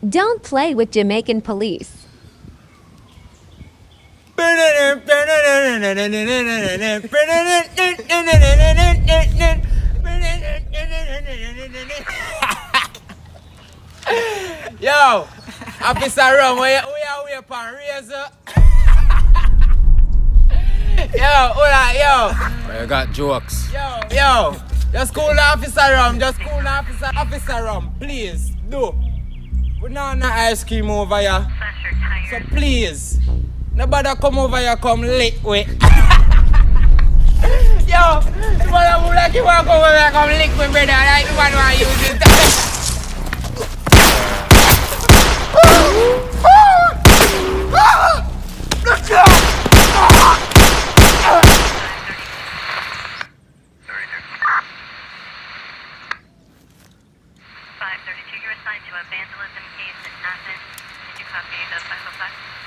Don't play with Jamaican police. Yo, Officer Rum, we are way upon razor. Yo, hola, yo. You got jokes. Yo. Just cool the Officer Rum. Just cool the Officer Rum. Please, do. We don't no ice cream over here. So please, nobody come over here, come lick with. Yo, the mother would like you want to come over here, come lick with brother. Like you want to use it. Let's go! 532, you're assigned to a vandalism case at Athens. Did you copy the 505?